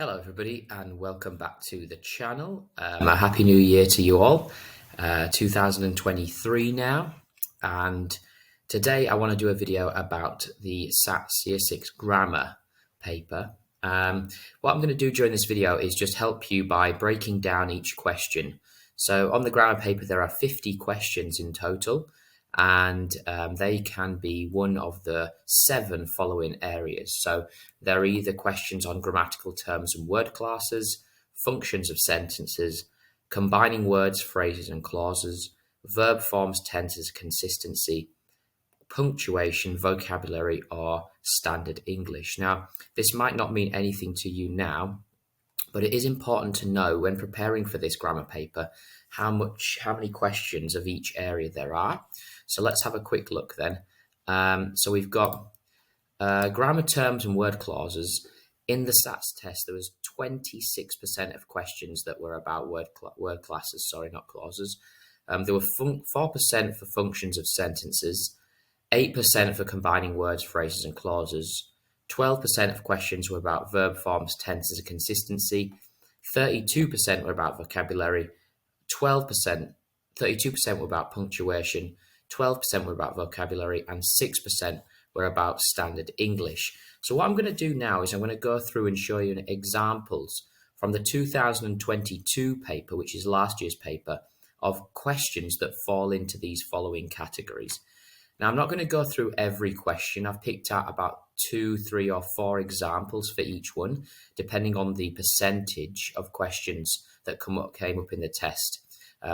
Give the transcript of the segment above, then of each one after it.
Hello everybody and welcome back to the channel. A happy new year to you all. 2023 now, and today I want to do a video about the SATS Year 6 grammar paper. What I'm going to do during this video is just help you by breaking down each question. So on the grammar paper there are 50 questions in total, and they can be one of the 7 following areas. So they're either questions on grammatical terms and word classes, functions of sentences, combining words, phrases and clauses, verb forms, tenses, consistency, punctuation, vocabulary, or standard English. Now, this might not mean anything to you now, but it is important to know when preparing for this grammar paper how many questions of each area there are. So let's have a quick look then. So we've got grammar terms and word clauses. In the SATS test, there was 26% of questions that were about word classes, sorry, not clauses. There were 4% for functions of sentences, 8% for combining words, phrases, and clauses. 12% of questions were about verb forms, tenses, and consistency. 32% were about vocabulary. 32% were about punctuation. 12% were about vocabulary, and 6% were about standard English. So what I'm going to do now is I'm going to go through and show you examples from the 2022 paper, which is last year's paper, of questions that fall into these following categories. Now, I'm not going to go through every question. I've picked out about 2, 3, or 4 examples for each one, depending on the percentage of questions that came up in the test.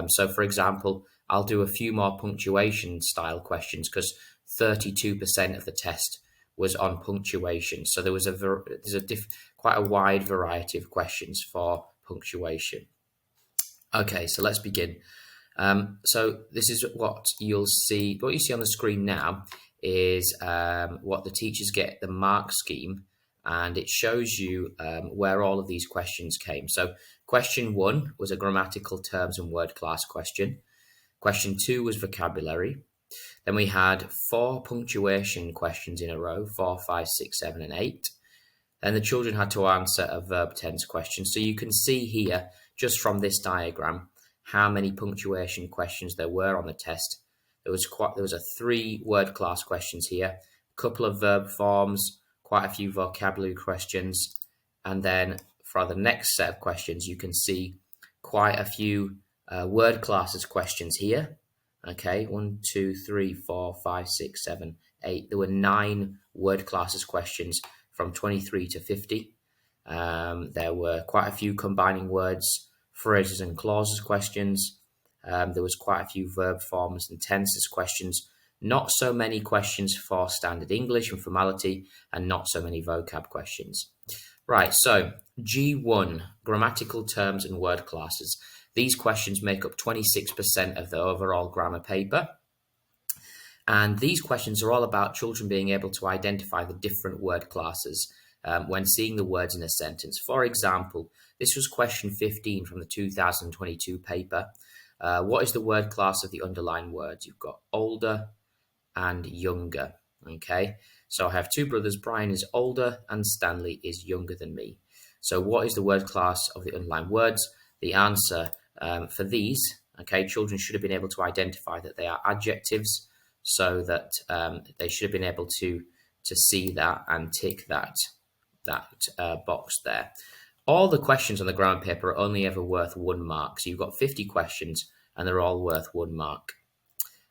So, for example, I'll do a few more punctuation style questions because 32% of the test was on punctuation. So there's quite a wide variety of questions for punctuation. Okay, so let's begin. So this is what you'll see. What you see on the screen now is what the teachers get the mark scheme, and it shows you where all of these questions came. So question 1 was a grammatical terms and word class question. Question 2 was vocabulary. Then we had 4 punctuation questions in a row, 4, 5, 6, 7, and 8. Then the children had to answer a verb tense question. So you can see here, just from this diagram, how many punctuation questions there were on the test. There was a 3 word class questions here, a couple of verb forms, quite a few vocabulary questions, and then for the next set of questions, you can see quite a few word classes questions here. Okay, 1, 2, 3, 4, 5, 6, 7, 8. There were 9 word classes questions from 23 to 50. There were quite a few combining words, phrases, and clauses questions. There was quite a few verb forms and tenses questions. Not so many questions for standard English and formality, and not so many vocab questions. Right, so G1, grammatical terms and word classes. These questions make up 26% of the overall grammar paper. And these questions are all about children being able to identify the different word classes when seeing the words in a sentence. For example, this was question 15 from the 2022 paper. What is the word class of the underlined words? You've got older and younger. Okay, so I have 2 brothers. Brian is older and Stanley is younger than me. So what is the word class of the underlined words? The answer for these, okay, children should have been able to identify that they are adjectives, so that they should have been able to see that and tick that box there. All the questions on the grammar paper are only ever worth 1 mark. So you've got 50 questions and they're all worth 1 mark.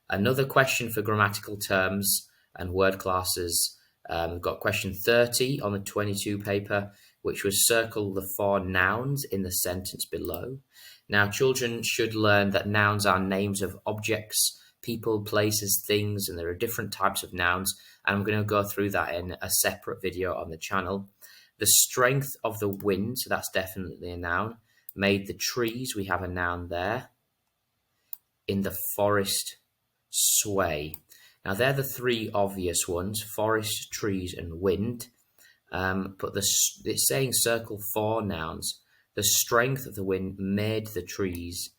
Another question for grammatical terms and word classes, we've got question 30 on the 22 paper, which was circle the 4 nouns in the sentence below. Now, children should learn that nouns are names of objects, people, places, things, and there are different types of nouns. And I'm going to go through that in a separate video on the channel. The strength of the wind, so that's definitely a noun. Made the trees, we have a noun there. In the forest, sway. Now, they're the 3 obvious ones, forest, trees, and wind. But it's saying circle 4 nouns. The strength of the wind made the trees,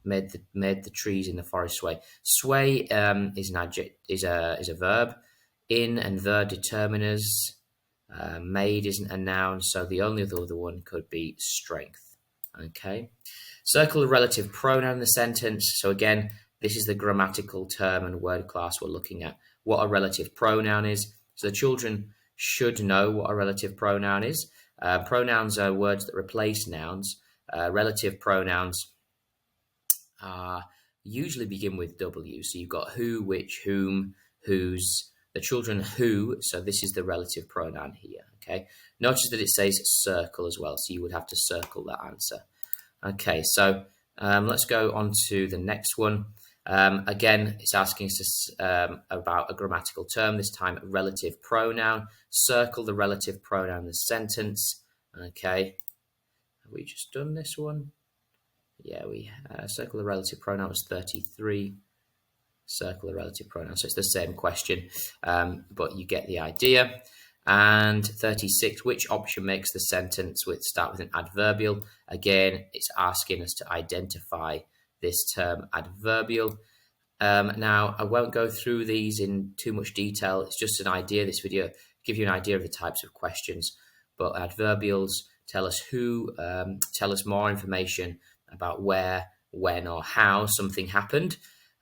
made the trees in the forest sway. Sway is an adjective, is a verb. In and the determiners. Made isn't a noun, so the only other one could be strength. Okay. Circle the relative pronoun in the sentence. So again, this is the grammatical term and word class we're looking at. What a relative pronoun is. So the children should know what a relative pronoun is. Pronouns are words that replace nouns. Relative pronouns usually begin with W. So you've got who, which, whom, whose. The children who, so this is the relative pronoun here. Okay. Notice that it says circle as well, so you would have to circle that answer. Okay, so let's go on to the next one. Again, it's asking us about a grammatical term, this time relative pronoun. Circle the relative pronoun in the sentence. Okay, have we just done this one? Yeah, we circle the relative pronoun was 33. Circle the relative pronoun, so it's the same question, but you get the idea. And 36, which option makes the sentence start with an adverbial? Again, it's asking us to identify this term adverbial. Now, I won't go through these in too much detail. It's just an idea. This video give you an idea of the types of questions. But adverbials tell us who, tell us more information about where, when, or how something happened.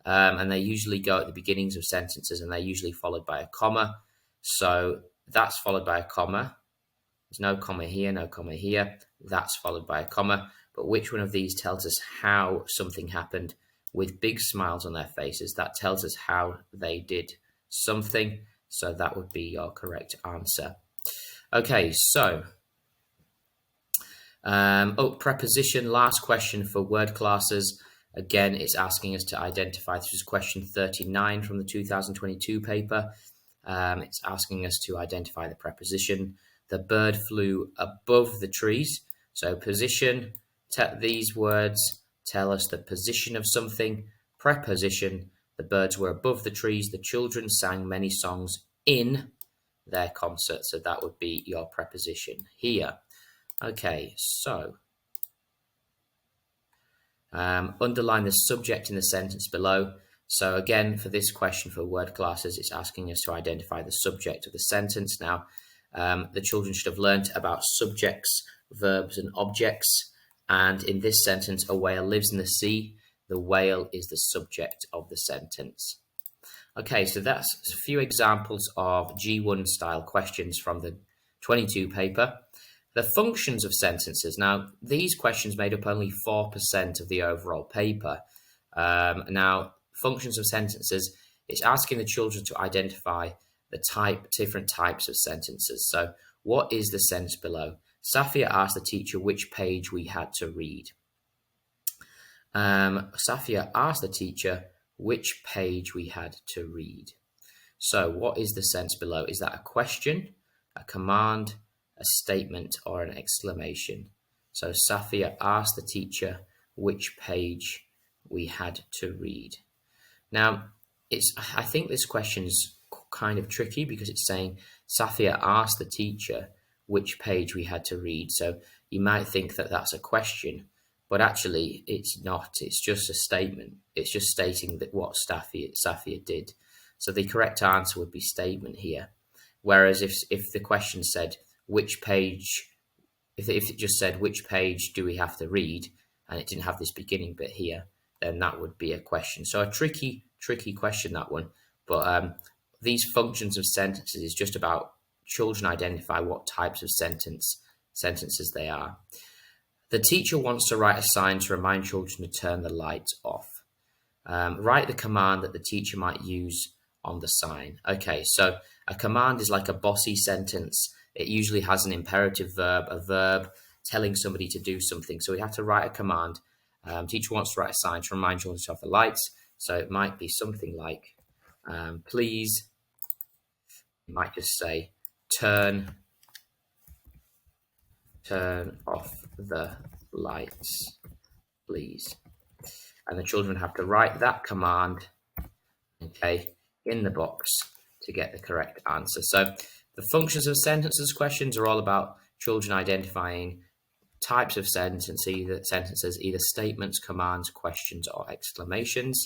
And they usually go at the beginnings of sentences, and they're usually followed by a comma. So that's followed by a comma. There's no comma here, no comma here. That's followed by a comma. But which one of these tells us how something happened with big smiles on their faces? That tells us how they did something. So that would be your correct answer. Okay, so preposition, last question for word classes. Again, it's asking us to identify, this is question 39 from the 2022 paper. It's asking us to identify the preposition. The bird flew above the trees. So position, these words tell us the position of something. Preposition, the birds were above the trees. The children sang many songs in their concert. So that would be your preposition here. Okay, so underline the subject in the sentence below. So again, for this question for word classes, it's asking us to identify the subject of the sentence. Now, the children should have learnt about subjects, verbs, and objects. And in this sentence, a whale lives in the sea. The whale is the subject of the sentence. Okay, so that's a few examples of G1 style questions from the 22 paper. The functions of sentences. Now, these questions made up only 4% of the overall paper. Now, functions of sentences, it's asking the children to identify the different types of sentences. So, what is the sentence below? Safia asked the teacher which page we had to read. Safia asked the teacher which page we had to read. So, what is the sentence below? Is that a question, a command, a statement, or an exclamation? So Safia asked the teacher which page we had to read. Now, I think this question's kind of tricky because it's saying Safia asked the teacher which page we had to read. So you might think that that's a question, but actually it's not. It's just a statement. It's just stating that what Safia did. So the correct answer would be statement here. Whereas if the question said which page, if it just said which page do we have to read, and it didn't have this beginning bit here, then that would be a question. So a tricky question, that one. But these functions of sentences is just about children identify what types of sentences they are. The teacher wants to write a sign to remind children to turn the lights off. Write the command that the teacher might use on the sign. Okay, so a command is like a bossy sentence. It usually has an imperative verb, a verb telling somebody to do something. So we have to write a command. Teacher wants to write a sign to remind children to turn off the lights. So it might be something like, please. You might just say, turn off the lights, please. And the children have to write that command, okay, in the box to get the correct answer. So the functions of sentences questions are all about children identifying types of sentences, either statements, commands, questions, or exclamations.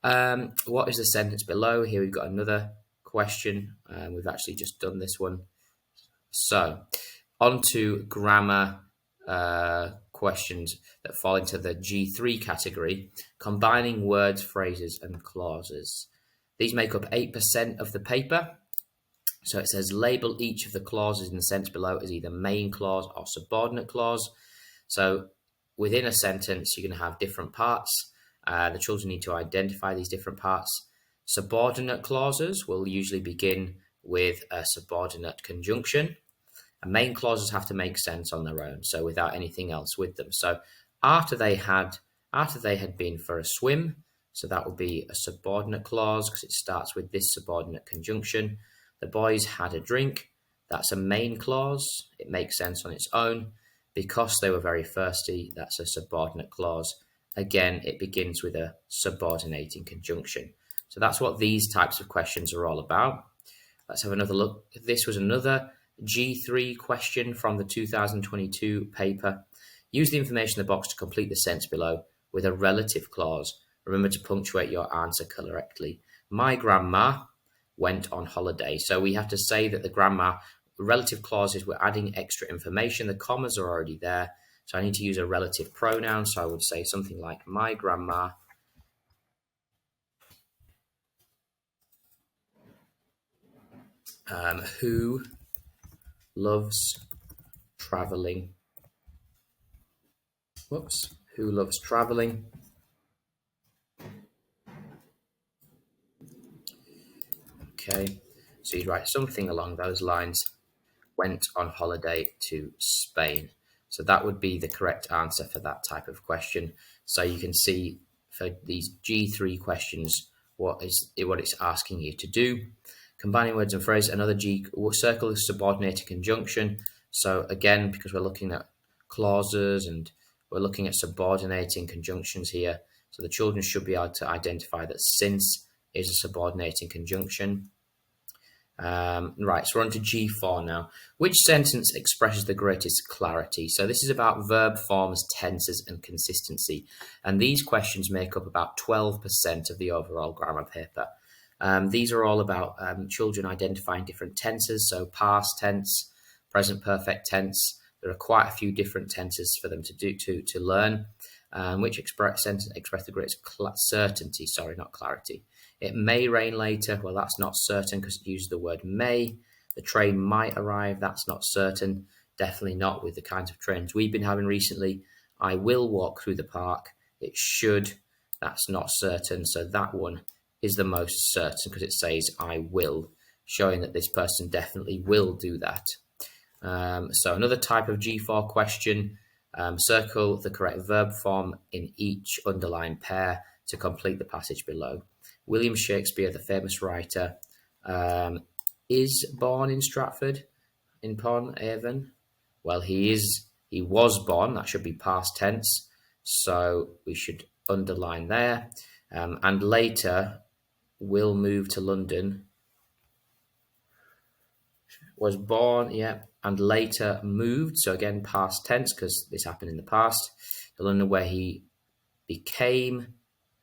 What is the sentence below? Here we've got another question. We've actually just done this one. So, on to grammar questions that fall into the G3 category, combining words, phrases, and clauses. These make up 8% of the paper. So it says label each of the clauses in the sentence below as either main clause or subordinate clause. So within a sentence, you're going to have different parts. The children need to identify these different parts. Subordinate clauses will usually begin with a subordinate conjunction. And main clauses have to make sense on their own, so without anything else with them. So after they had been for a swim, so that would be a subordinate clause because it starts with this subordinate conjunction. The boys had a drink. That's a main clause. It makes sense on its own. Because they were very thirsty, that's a subordinate clause. Again, it begins with a subordinating conjunction. So that's what these types of questions are all about. Let's have another look. This was another G3 question from the 2022 paper. Use the information in the box to complete the sentence below with a relative clause. Remember to punctuate your answer correctly. My grandma went on holiday. So we have to say that the grandma relative clauses, we're adding extra information. The commas are already there. So I need to use a relative pronoun. So I would say something like my grandma who loves traveling. Who loves traveling. Okay, so you'd write something along those lines. Went on holiday to Spain. So that would be the correct answer for that type of question. So you can see for these G3 questions what it's asking you to do. Combining words and phrases, another G circle is subordinated conjunction. So again, because we're looking at clauses and we're looking at subordinating conjunctions here, so the children should be able to identify that since is a subordinating conjunction. Right, so we're on to G4 now. Which sentence expresses the greatest clarity? So this is about verb forms, tenses, and consistency. And these questions make up about 12% of the overall grammar paper. These are all about children identifying different tenses, so past tense, present perfect tense. There are quite a few different tenses for them to learn, which express the greatest certainty. Sorry, not clarity. It may rain later. Well, that's not certain because it uses the word may. The train might arrive. That's not certain. Definitely not with the kinds of trains we've been having recently. I will walk through the park. It should. That's not certain. So that one is the most certain because it says I will, showing that this person definitely will do that. So another type of G4 question, circle the correct verb form in each underlined pair to complete the passage below. William Shakespeare, the famous writer, is born in Stratford in Pon Avon. Well, he was born. That should be past tense. So we should underline there. And later will move to London. Was born, yeah, and later moved. So again, past tense because this happened in the past. To London, where he became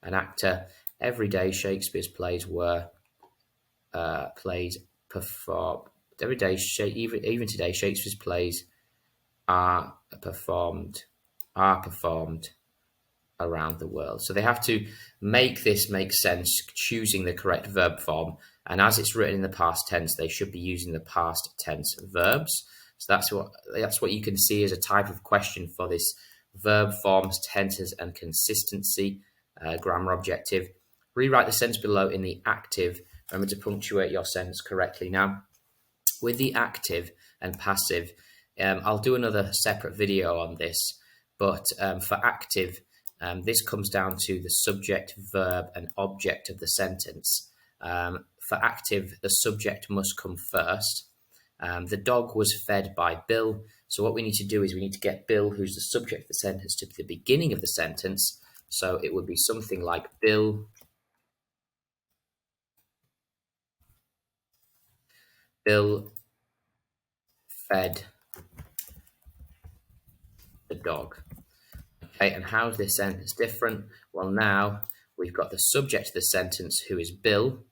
an actor. Every day Shakespeare's plays were performed. Every day, even today, Shakespeare's plays are performed around the world. So they have to make this make sense, choosing the correct verb form. And as it's written in the past tense, they should be using the past tense verbs. So that's what you can see as a type of question for this verb forms, tenses, and consistency grammar objective. Rewrite the sentence below in the active. Remember to punctuate your sentence correctly. Now, with the active and passive, I'll do another separate video on this, but for active, this comes down to the subject, verb, and object of the sentence. For active, the subject must come first. The dog was fed by Bill. So what we need to do is we need to get Bill, who's the subject of the sentence, to the beginning of the sentence. So it would be something like Bill fed the dog. Okay, and how's this sentence different? Well, now we've got the subject of the sentence, who is Bill,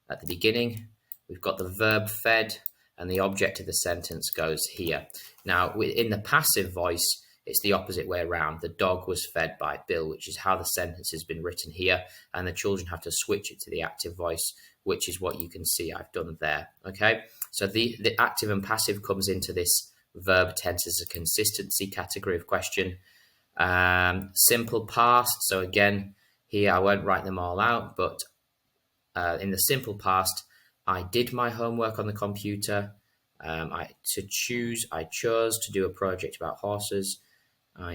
at the beginning. We've got the verb fed, and the object of the sentence goes here. Now, in the passive voice, it's the opposite way around. The dog was fed by Bill, which is how the sentence has been written here, and the children have to switch it to the active voice, which is what you can see I've done there. Okay, so the active and passive comes into this verb tense as a consistency category of question. Simple past, so again, here I won't write them all out, but in the simple past, I did my homework on the computer. I chose to do a project about horses.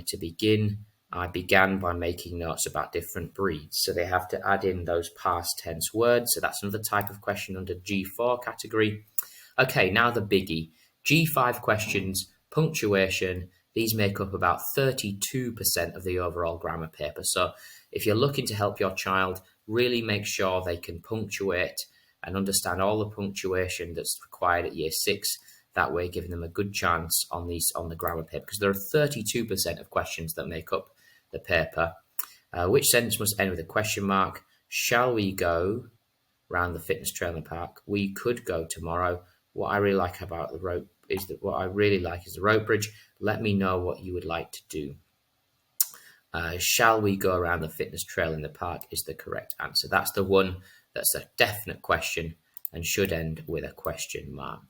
To begin, I began by making notes about different breeds. So they have to add in those past tense words. So that's another type of question under G4 category. Okay, now the biggie. G5 questions, punctuation. These make up about 32% of the overall grammar paper. So if you're looking to help your child, really make sure they can punctuate and understand all the punctuation that's required at year 6. That way, giving them a good chance on the grammar paper, because there are 32% of questions that make up the paper. Which sentence must end with a question mark? Shall we go round the fitness trail in the park? We could go tomorrow. What I really like about the rope is the rope bridge. Let me know what you would like to do. Shall we go around the fitness trail in the park is the correct answer. That's the one that's a definite question and should end with a question mark.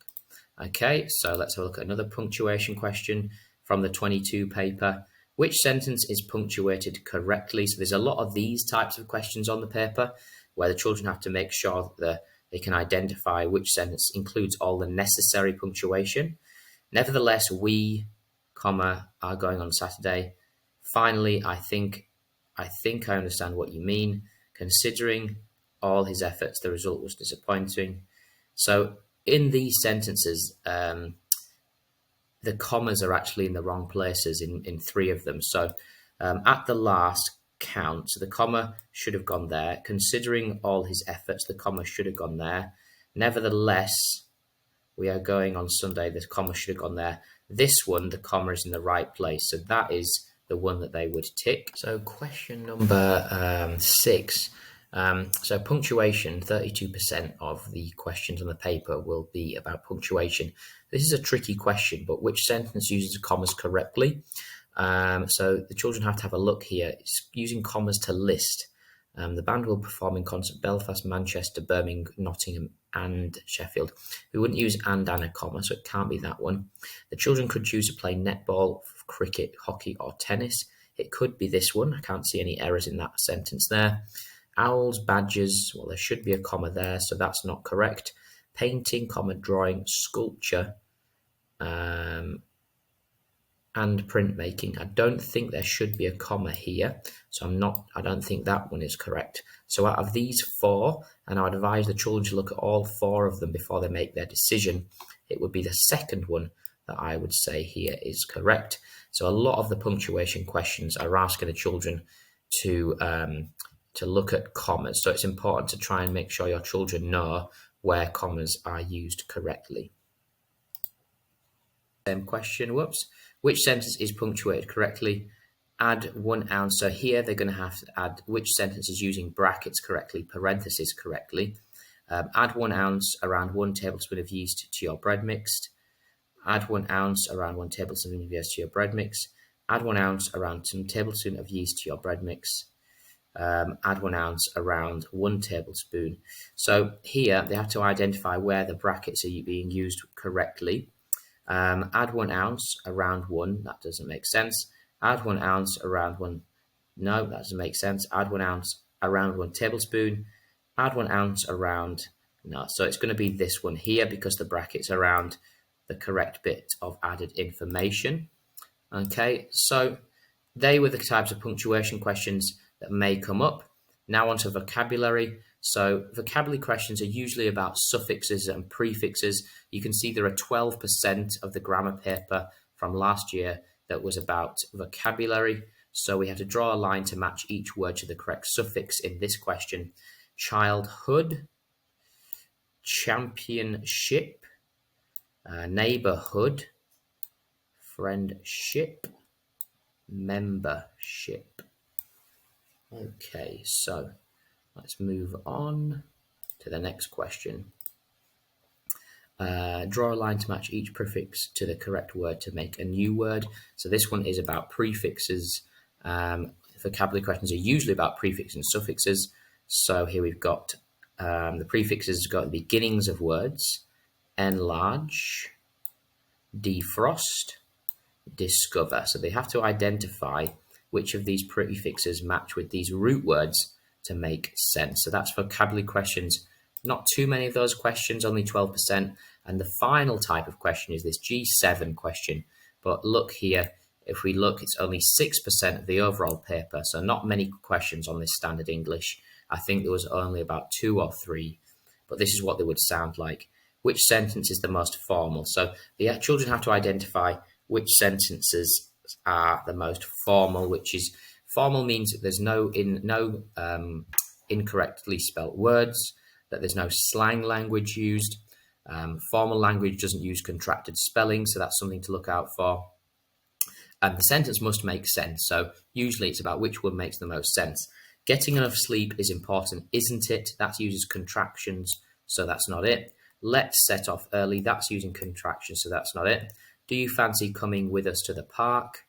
Okay, so let's have a look at another punctuation question from the 22 paper. Which sentence is punctuated correctly? So there's a lot of these types of questions on the paper where the children have to make sure that they can identify which sentence includes all the necessary punctuation. Nevertheless, we, comma, are going on Saturday. Finally, I think I understand what you mean. Considering all his efforts, the result was disappointing. So in these sentences, the commas are actually in the wrong places in 3 of them. So at the last count, so the comma should have gone there. Considering all his efforts, the comma should have gone there. Nevertheless, we are going on Sunday, the comma should have gone there. This one, the comma is in the right place. So that is the one that they would tick. So question number 6. So punctuation, 32% of the questions on the paper will be about punctuation. This is a tricky question, but which sentence uses commas correctly? So the children have to have a look here. It's using commas to list. The band will perform in concert Belfast, Manchester, Birmingham, Nottingham and Sheffield. We wouldn't use and a comma, so it can't be that one. The children could choose to play netball, cricket, hockey or tennis. It could be this one. I can't see any errors in that sentence there. Owls, badgers, well, there should be a comma there, so that's not correct. Painting, comma, drawing, sculpture, and printmaking. I don't think there should be a comma here, so I don't think that one is correct. So out of these 4, and I would advise the children to look at all 4 of them before they make their decision, it would be the second one that I would say here is correct. So a lot of the punctuation questions are asking the children to look at commas. So it's important to try and make sure your children know where commas are used correctly. Same question, Which sentence is punctuated correctly? Add 1 ounce. So here they're going to have to add which sentence is using brackets correctly, parentheses correctly. Add 1 ounce around 1 tablespoon of yeast to your bread mix. Add 1 ounce around 1 tablespoon of yeast to your bread mix. Add 1 ounce around 2 tablespoons of yeast to your bread mix. Add 1 ounce around 1 tablespoon. So here they have to identify where the brackets are being used correctly. Add 1 ounce around 1, that doesn't make sense. Add 1 ounce around 1, no, that doesn't make sense. Add 1 ounce around 1 tablespoon. Add 1 ounce around, no, so it's going to be this one here because the brackets are around the correct bit of added information. Okay, so they were the types of punctuation questions that may come up. Now onto vocabulary. So vocabulary questions are usually about suffixes and prefixes. You can see there are 12% of the grammar paper from last year that was about vocabulary. So we have to draw a line to match each word to the correct suffix in this question. Childhood, championship, neighborhood, friendship, membership. Okay, so let's move on to the next question. Draw a line to match each prefix to the correct word to make a new word. So this one is about prefixes. Vocabulary questions are usually about prefixes and suffixes. So here we've got the prefixes got the beginnings of words: enlarge, defrost, discover. So they have to identify which of these prefixes match with these root words to make sense. So that's vocabulary questions. Not too many of those questions, only 12%. And the final type of question is this G7 question. But look here, if we look, it's only 6% of the overall paper. So not many questions on this standard English. I think there was only about 2 or 3. But this is what they would sound like. Which sentence is the most formal? So the children have to identify which sentences are the most formal, which is formal means that there's no incorrectly spelt words, that there's no slang language used. Formal language doesn't use contracted spelling, so that's something to look out for. And the sentence must make sense. So usually it's about which one makes the most sense. Getting enough sleep is important, isn't it? That uses contractions, so that's not it. Let's set off early. That's using contractions, so that's not it. Do you fancy coming with us to the park?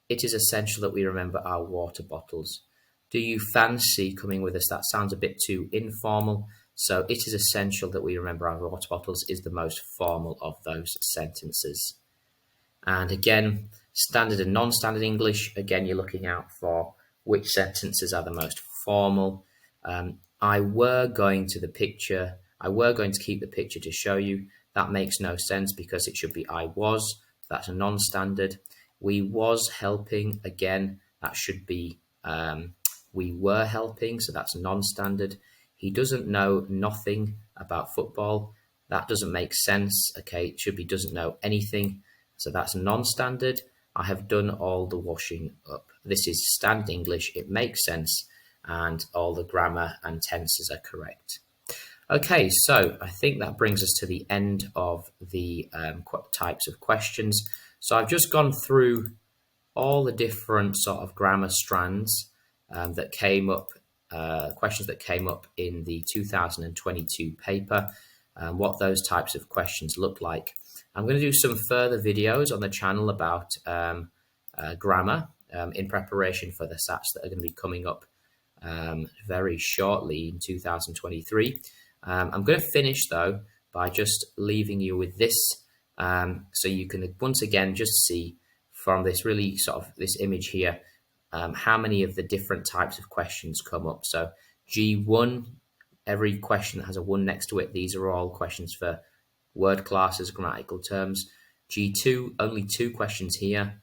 It is essential that we remember our water bottles. Do you fancy coming with us? That sounds a bit too informal. So it is essential that we remember our water bottles is the most formal of those sentences. And again, standard and non-standard English, again, you're looking out for which sentences are the most formal. I were going to keep the picture to show you. That makes no sense because it should be I was. That's a non-standard. We was helping. Again, that should be we were helping. So that's non-standard. He doesn't know nothing about football. That doesn't make sense. Okay, it should be doesn't know anything. So that's non-standard. I have done all the washing up. This is standard English. It makes sense. And all the grammar and tenses are correct. Okay, so I think that brings us to the end of the types of questions. So I've just gone through all the different sort of grammar strands that came up, questions that came up in the 2022 paper, what those types of questions look like. I'm going to do some further videos on the channel about grammar in preparation for the SATs that are going to be coming up very shortly in 2023. I'm going to finish though by just leaving you with this, so you can once again just see from this really sort of this image here how many of the different types of questions come up. So G1, every question that has a 1 next to it, these are all questions for word classes, grammatical terms. G2, only 2 questions here.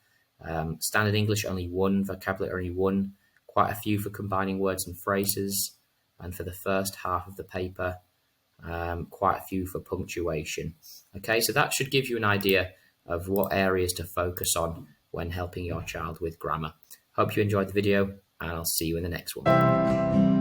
Standard English, only 1. Vocabulary, only 1. Quite a few for combining words and phrases. And for the first half of the paper, quite a few for punctuation. Okay, so that should give you an idea of what areas to focus on when helping your child with grammar. Hope you enjoyed the video, and I'll see you in the next one.